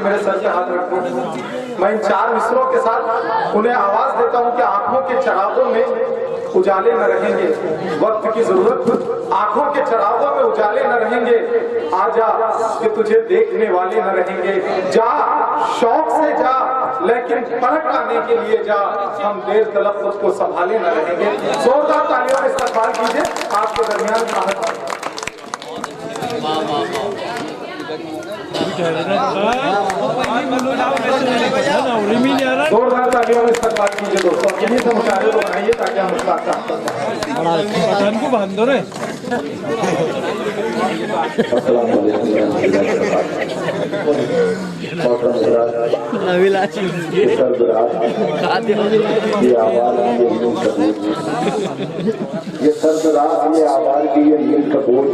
मेरे सर पे हाथ रखो। मैं इन 4 मिसरों के साथ उन्हें आवाज देता हूँ कि आंखों के चरागों में उजाले न रहेंगे, वक्त की जरूरत, आंखों के चरागों में उजाले न रहेंगे, आजा कि तुझे देखने वाले न रहेंगे। जा शौक से जा, लेकिन पलट आने के लिए जा, हम देर तलक खुद को संभाले न रहेंगे। जोरदार तालियों में इस्तकबाल कीजिए आपके दरमियान जोरदार तालियों में इस्तकबाल कीजिए दोस्तों। किन्हीं से मुशाहिदे को बनाइए ताकि हम को बांध दो रे। ये सरदराज ये आवाज की ये नींद का बोझ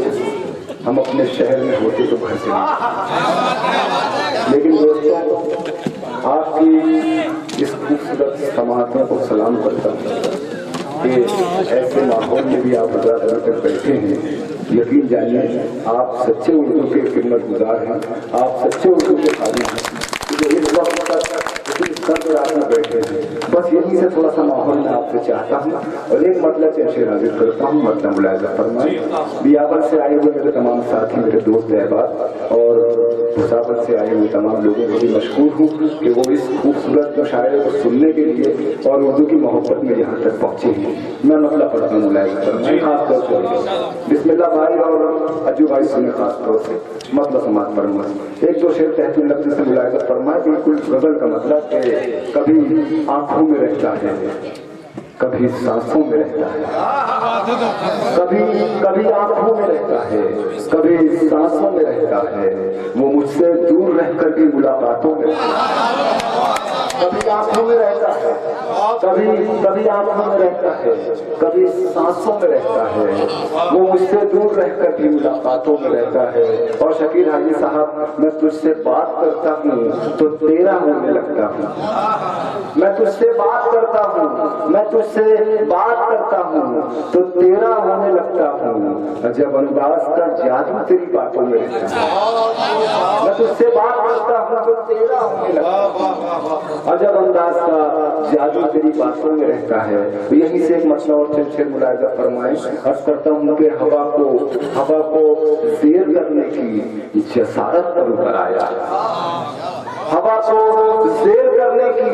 हम अपने शहर में होते तो भरते हैं, लेकिन दोस्तों आपकी इस खूबसूरत समातों को सलाम करता हूँ कि ऐसे माहौल में भी आप हजरत रहकर बैठे हैं। यकीन जानिए आप सच्चे उर्दू के खिदमत गुजार हैं, आप सच्चे उर्दू के खाली हैं जो इस वक्त तक में बैठे हैं। बस यही से थोड़ा सा माहौल में आपसे चाहता हूँ और एक मतलब से हाजिर करता हूँ। मतलब मुलायजा फरमाए। बियावल से आए हुए मेरे तमाम साथी, मेरे दोस्त अहबाब और भुसावल से आए हुए तमाम लोगों को भी मशहूर हूँ कि वो इस खूबसूरत मुशायरे को सुनने के लिए और उर्दू की मोहब्बत में यहाँ तक पहुँचे हैं। मैं मतलब पढ़ता हूँ मुलायजा फरमाए खास तौर से बिस्मिल्लाह भाई और अज्जू भाई सुने खास तौर से मतलब समाज फरमाए। एक दो शेर तहसील लफ्ज़ से मुलायजा फरमाए। बिल्कुल गजल का मतलब कभी आंखों में रहता है, कभी सांसों में रहता है, कभी कभी आंखों में रहता है, कभी सांसों में रहता है। वो मुझसे दूर रहकर भी मुलाकातों में कभी आंखों में रहता है, कभी कभी आंखों में रहता है, कभी सांसों में रहता है। वो मुझसे दूर रहकर भी मुलाकातों में रहता है। और शकील हाजी साहब, मैं तुझसे बात करता हूँ तो तेरा होने लगता हूँ। मैं तुझसे बात करता हूँ, मैं तुझसे बात करता हूँ तो तेरा होने लगता हूँ। जब अंदाज का जादू तेरी बातों में रहता है। मैं तुझसे बात करता हूँ तो तेरा होने लगता हूँ। अजब अंदाज का जादू तेरी बातों में रहता है। तो यही से एक मसला और फिर मुलायजा फरमाए। अर्ज करता हूँ कि हवा को देर करने की जसारत पर उतर आया। हवा को देर करने की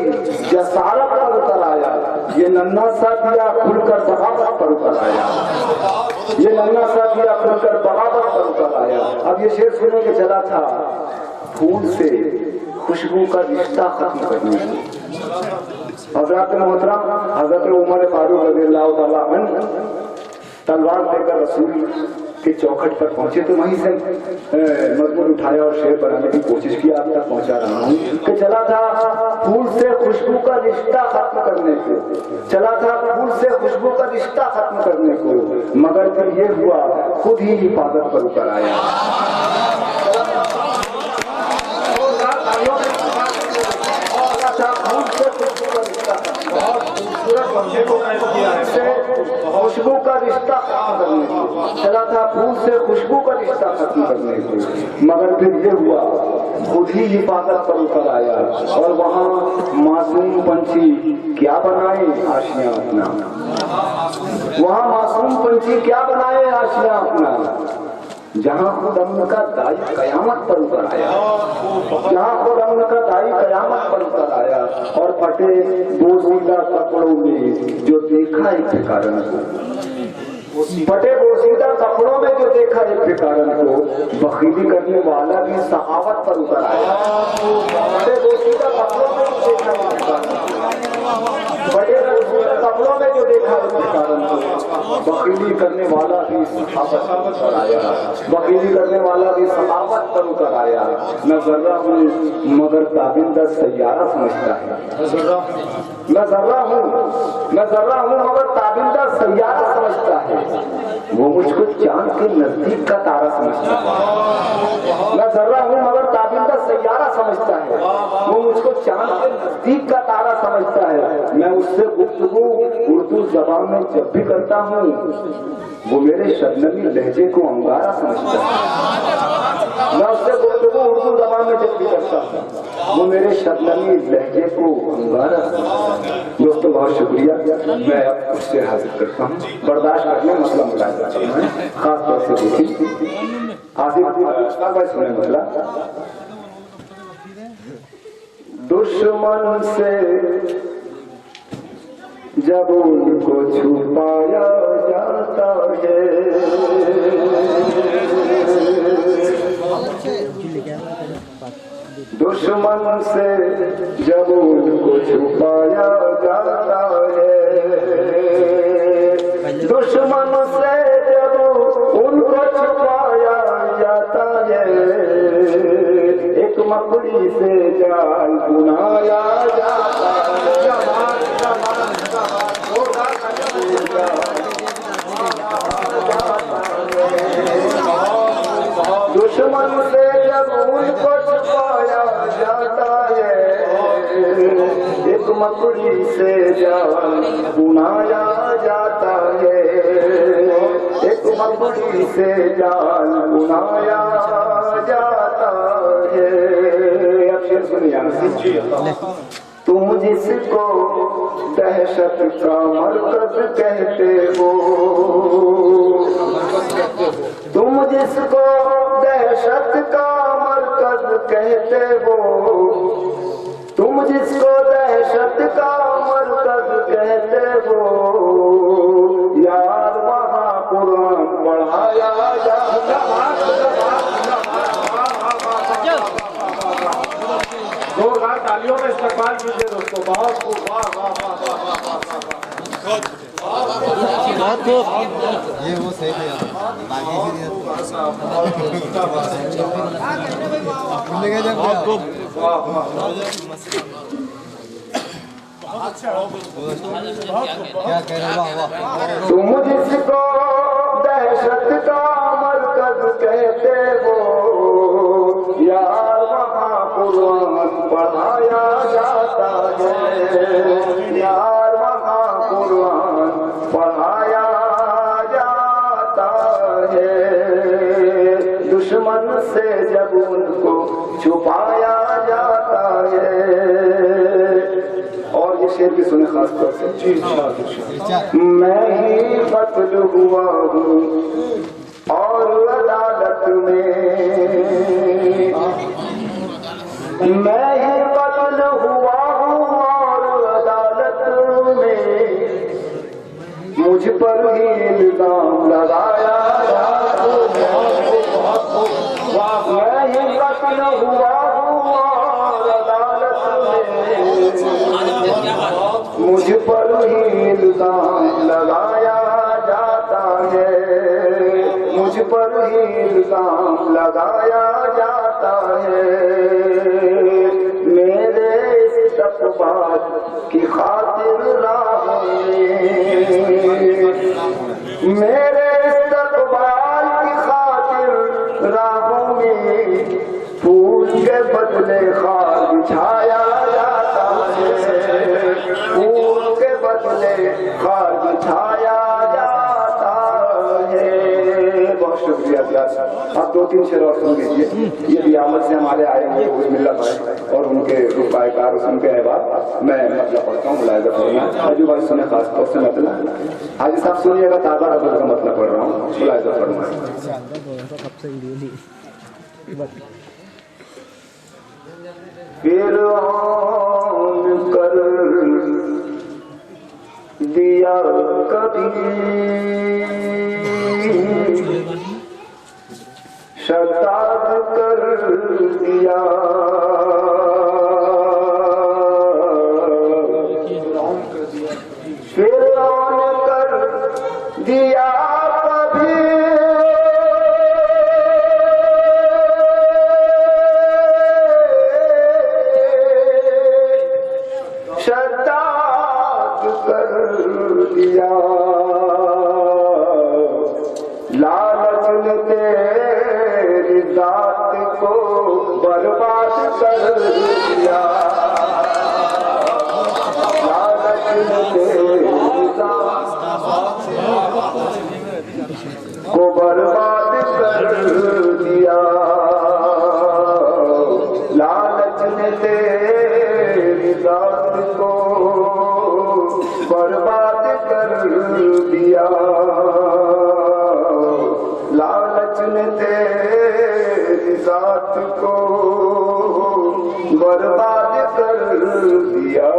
जसारत पर उतर आया। ये नन्हा सा दिया खुलकर बगावत पर उतर आया। ये नन्हा सा दिया खुलकर बगावत पर उतर आया। अब ये शेर सुनने के चला था, फूल से खुशबू का रिश्ता खत्म करने की। हजरत मोहतरम हजरत उमर फारूक रज़ियल्लाहु तआला अन्हु तलवार लेकर रसूल के चौखट पर पहुंचे तो वहीं से मजमून उठाया और शेर बनाने की कोशिश की। आप तक पहुंचा रहा हूँ कि चला था फूल से खुशबू का रिश्ता खत्म करने को, चला था फूल से खुशबू का रिश्ता खत्म करने को, मगर फिर ये हुआ खुद ही हिफाजत पर उतर आया। खुशबू का रिश्ता खत्म करने को चला था, फूल से खुशबू का रिश्ता खत्म करने को, मगर फिर ये हुआ खुद ही हिफाजत पर उतर आया। और वहाँ मासूम पंछी क्या बनाए आशियां अपना, वहाँ मासूम पंछी क्या बनाए आशियां अपना, जहाँ खुद अमन का दाई कयामत पर उतर आया, जहाँ खुद अमन का दाई कयामत पर उतर आया। और फटे बोसीदा कपड़ों में जो देखा एक भिखारन को, फटे बोसीदा कपड़ों में जो देखा एक भिखारन को, बखीली करने वाला भी सहावत पर उतर आया। फटे बोसीदा कपड़ों में जो देखा एक भिखारन को, फटे बोसीदा कपड़ों में जो देखा एक भिखारन को, बखीली करने वाला भी सहावत पर उतर आया। बखीली करने वाला भी सहावत पर उतर आया। मैं जर्रा हूँ मगर ताबिंदा सैयारा समझता है। मैं जर्रा हूँ मगर ताबिंदा सैयारा समझता है। वो मुझको चांद के नजदीक का तारा समझता है। मैं जर्रा हूँ मगर ताबिंदा सैयारा समझता है। वो मुझको चांद के नजदीक का तारा समझता है। मैं उससे गुफ्तगू उर्दू जबान में जब भी करता हूँ, वो मेरे शबनमी लहजे को अंगारा समझता है। मैं उससे गुफ्तगू उर्दू जबान में जब भी करता साहब वो मेरे शबनमी लहजे को अंगारा। दोस्तों बहुत शुक्रिया, मैं अब उससे हाजिर करता हूँ। बर्दाश्त करने मसला मिला जाता है, खास तौर से देखिए आसिफ सुने मसला। दुश्मन से जब उनको छुपाया जाता है, दुश्मन से जब उनको छुपाया जाता है, दुश्मन से जब उनको छुपाया जाता है, एक मकड़ी से जाल बुनाया जाता है। दुश्मन से जब उनको छुपाया जाता है, एक मकड़ी से जाल बुनाया जाता है, एक मकड़ी से जाल बुनाया जाता है। अब शेर सुनिए। तुम जिसको दहशत का मरकज कहते हो, तुम जिसको दहशत का मरकज कहते हो, तुम जिसको दहशत का मरकज कहते हो, यार वहाँ कुरान पढ़ाया जाता है। जोरदार तालियों में इस्तेमाल कीजिए दोस्तों। बहुत खूब, वाह वाह वाह वाह बहुत खूब। ये वो सही है बहुत खूब। क्या कह रहे हो? तुम जिसको दहशत का मरकज कहते हो, यार वहाँ कुरान पढ़ाया जाता है, यार वहाँ कुरान पढ़ाया जाता है। दुश्मन से जब उनको छुपाया जाता है। और ये शेर भी सुने खास तौर से। मैं ही कत्ल हुआ हूँ और अदालत में, मैं ही कत्ल हुआ हूँ और अदालत में, मुझ पर ही इल्जाम लगाया जाता है। मैं ही कत्ल हुआ हूँ और अदालत में, मुझ पर ही इल्जाम लगाया जाता है, मुझ पर ही इल्जाम लगाया जाता है। मेरे इस्तक़बाल की खातिर राहों में, मेरे इस्तक़बाल की खातिर राहों में, फूल के बदले खार बिछाया जाता है, फूल के बदले खार बिछाया जाता है। बहुत शुक्रिया। आप दो तीन शेर और सुन लीजिए। ये बियामत से हमारे आए हुए बिस्मिल्लाह भाई और उनके रुपायकार उनके अहबाब। मैं मतलब पढ़ता हूँ, मुलाहिजा करना। हाजी भाई सुने खास तौर से मतलब। हाजी साहब सुनिएगा, ताज़ा रबत का मतलब पढ़ रहा हूँ, मुलाहिजा करना। फिरौन कर दिया कभी शताब कर दिया, फिरौन कर दिया कभी शताब कर दिया, लालच ने तेरी जात को बर्बाद कर बर्बाद कर दिया।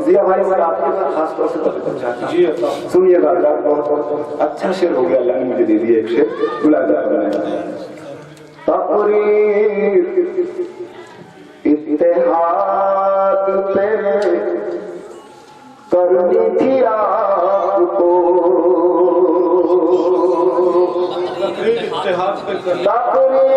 जिया भाई मैं आपके साथ खास तौर से तब चाहता हूँ, सुनिएगा। बहुत अच्छा शेर हो गया, अल्लाह ने मुझे दे दिया एक शेर, बुलादा बनाया। तकरीर इत्तेहाद पे करनी थी आपको, तकरीर इत्तेहाद पे करनी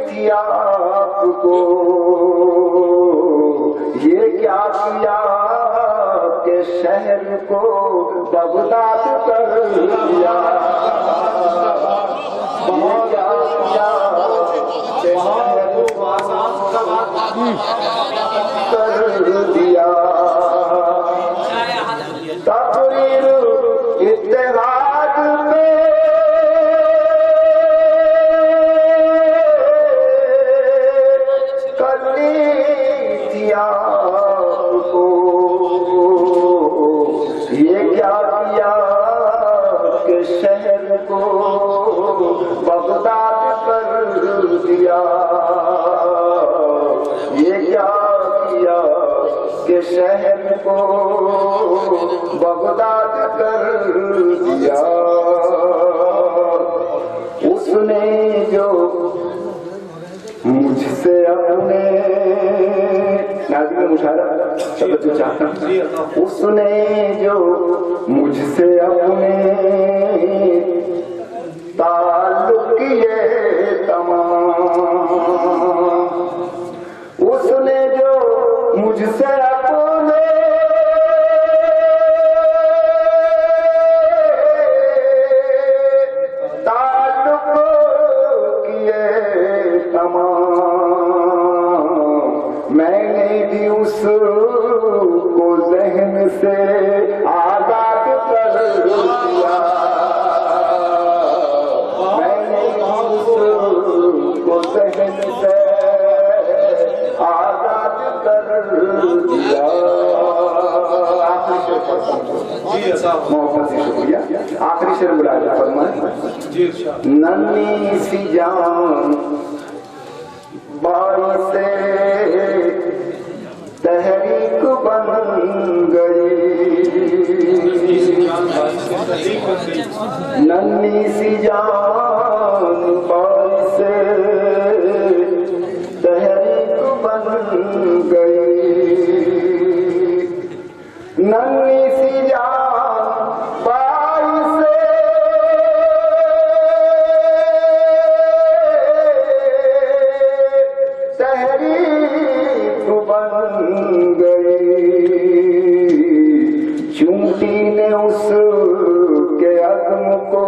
थी आपको। ये क्या किया के शहर को बगदाद कर दिया। ये क्या किया के शहर को कर दिया। तकरीर इत्तेहाद में करनी थी आपको। ये क्या किया के शहर को बगदाद कर दिया। ये क्या किया के शहर को बगदाद कर दिया। उसने जो मुझसे अपने नाज़िम मुशारा शब्द जो चाहता हूँ, उसने जो मुझसे अपने ताल्लुक किए तमाम, उसने जो मुझसे अपने ताल्लुक किए तमाम, मैंने भी उसको ज़हन से आज़ाद कर दिया। मैंने उसको ज़हन से आज़ाद कर दिया। मोहब्बत से शुक्रिया। आखिरी शेर बुलाया फरमाए। नन्ही सी जान बारी से तहरीक बन गई। नन्ही सी जान बारी से तहरीक बन गई। नन्ही सी जान बारी से तहरीक बन गई। चूंटी ने उसके अज़्म को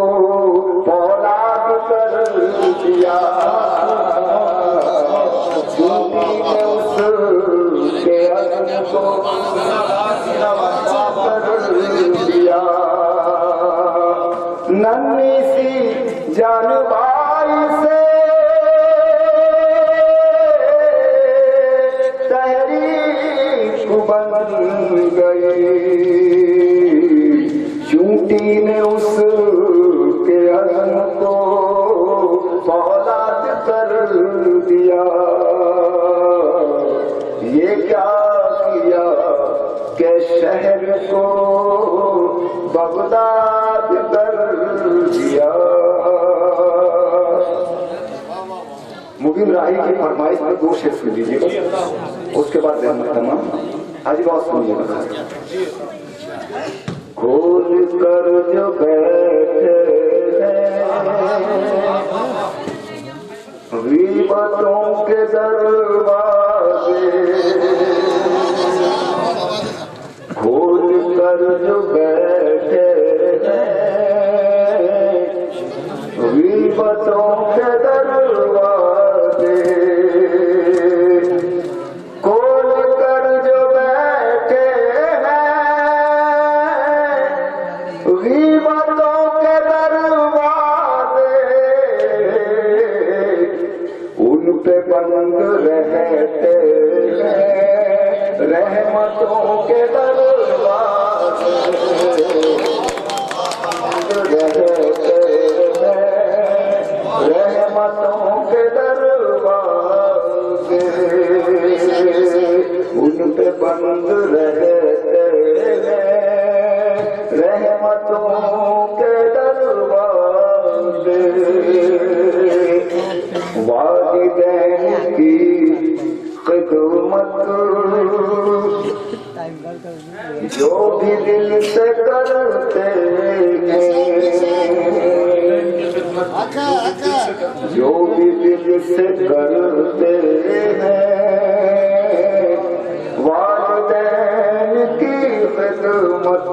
फौलाद कर दिया। चूंटी ने उसके अज़्म को कर दिया। नन्ही सी जान बाई से तहरीक बन गई। चूंटी ने उसके अज़्म को फौलाद कर दिया। ये क्या किया के शहर को बगदाद कर दिया। मुबीन राही की फरमाइश में 2 शेर सुन लीजिएगा, उसके बाद तमाम हाजी बात सुनिएगा। खोल कर जो बैठे गीबतों के दरवाजे, खोल कर जो बैठे गीबतों के दरवाजे, खोल कर जो बैठे गीबतों के दरवाजे, उन पे बंद रहते हैं रहमतों के दरवाजे। रहमतों के दरवाजे, वालिदैन की खिदमत जो भी दिल से करते हैं, जो भी दिल से करते हैं, वालिदैन की खिदमत,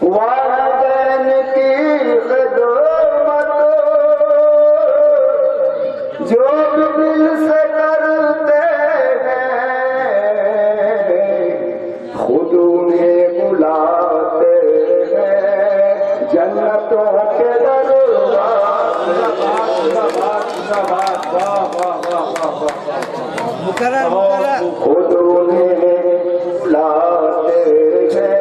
वालिदैन की खिदमत जो भी दिल से करते खुद उन्हें बुलाते हैं जन्नतों के दरवाजे, खुद उन्हें बुलाते हैं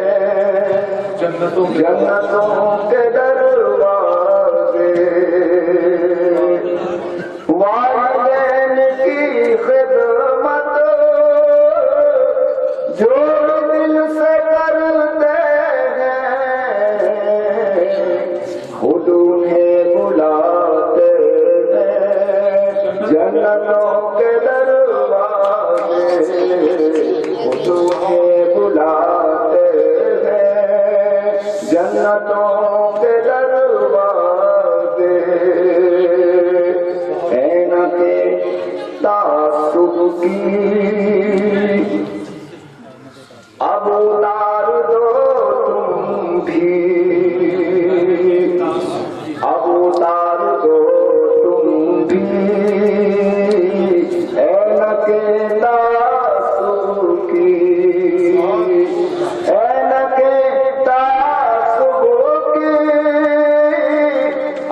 जन्नतों के दरवाजे, वालिदैन की खिदमत जो दिल से करते हैं, खुद उन्हें बुलाते हैं जन्नतों के दरवाजे, खुद उन्हें बुलाते हैं जन्नतों के दरवाजे। ऐनके तासुब की अब उतार दो तुम भी, अब उतार दो तुम भी ऐनके तासुब की, ऐनके तासुब की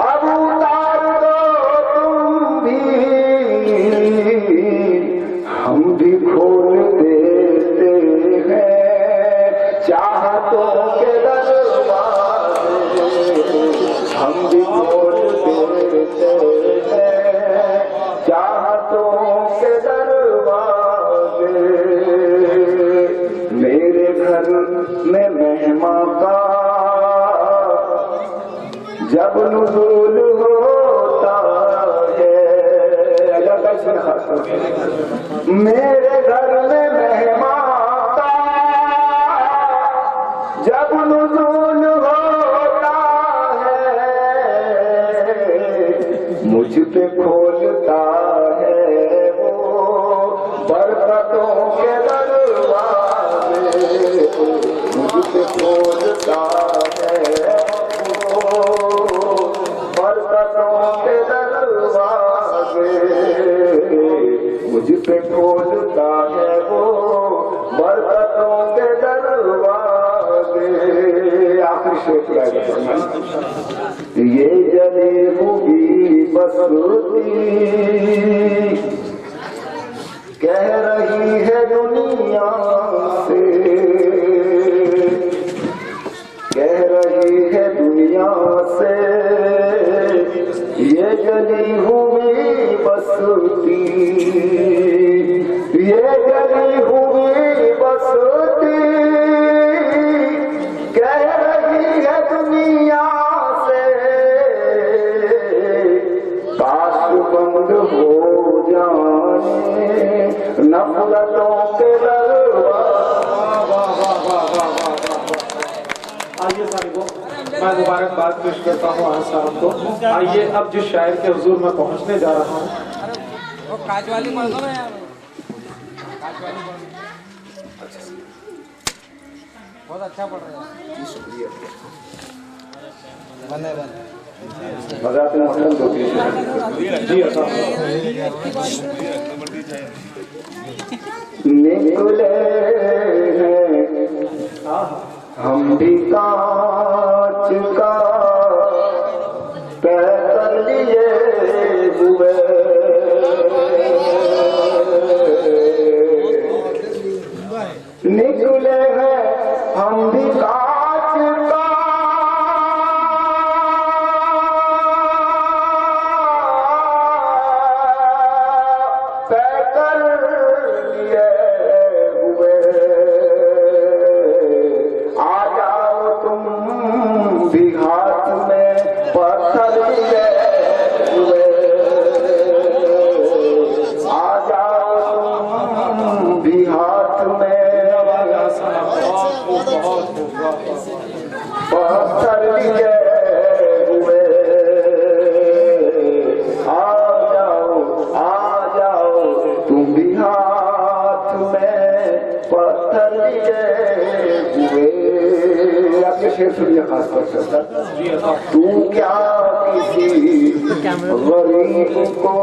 अब उतार दो तुम भी, हम भी खोल देते हैं चाहतों के दरवाजे, हम भी खोल देते हैं चाहतों के दरवाजे। मेरे घर में मेहमान का जब नुज़ूल होता है, मेरे घर में मेहमान का जब नुज़ूल होता है, मुझ पे खोलता है वो बरकतों के दरवाजे, मुझ पे खोलता है वो बरकतों के दरवाजे, मुझ पे खोलता है वो बरकतों के दरवाजे। आखिरी शेर ये जले हुई बसती कह रही है दुनिया से, कह रही है दुनिया से, ये जली हुई बसती, ये जली हुई बसती कह रही है दुनिया से, काश बंद हो जाए नफरतों के आइए साहिबों, मैं मुबारकबाद पेश करता हूँ आज साहब को। आइए अब जिस शायर के हुजूर में पहुँचने जा रहा हूँ, बहुत अच्छा पढ़ रहे हैं। शुक्रिया। बने मजाक मोहतरम दो जी निकले हम भी कांच का पैकर लिए हुए, निकले हैं हम भी कांच का पैकर लिए हुए, आजा पत्थर लिए हुए आ जाओ तुम भी हाथ में पत्थर लिए हुए। आपके शेर सुनिए खास तौर से। तू क्या किसी गरीब को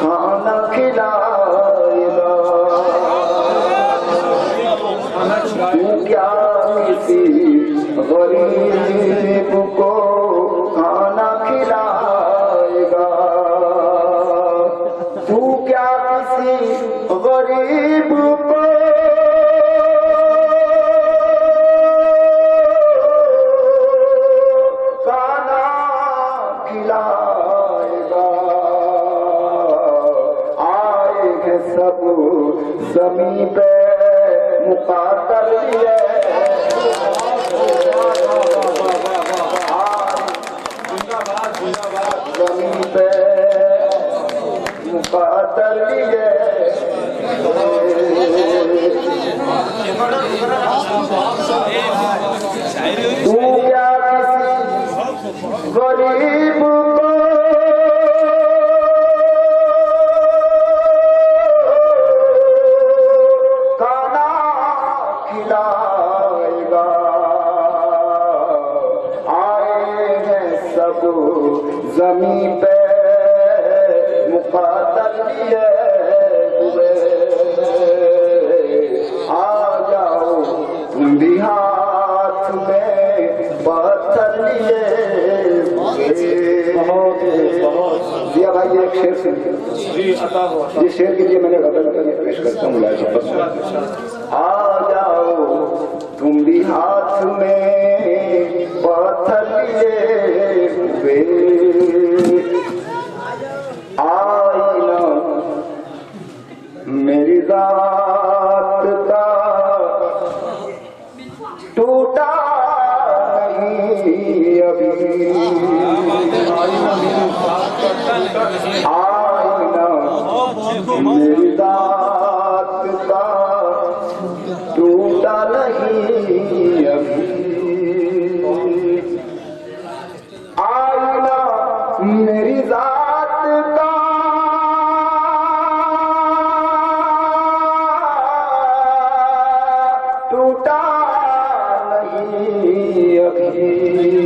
खाना खिलाएगा, तू क्या किसी गरीब को खाना खिलाएगा, तू क्या किसी गरीब को खाना खिलाएगा। आए हैं सब ज़मीन पे मुकातर लिए, ज़मीन पे मुकातर लिए। तू क्या किसी गरीब को खाना खिलाएगा। आए हैं सब ज़मीन पे मुकातर लिए हुए। आ जाओ तुम भी हाथ में पत्थर लिए हुए। दिया भाई ये एक शेर सुनिए। ये शेर के लिए मैंने गजल पेश करता हूँ। आ जाओ तुम भी हाथ में पत्थर लिए हुए। आईना मेरी जात का टूटा नहीं अभी, आईना मेरी जात का टूटा नहीं अभी। आईना मेरी जात का टूटा नहीं अभी।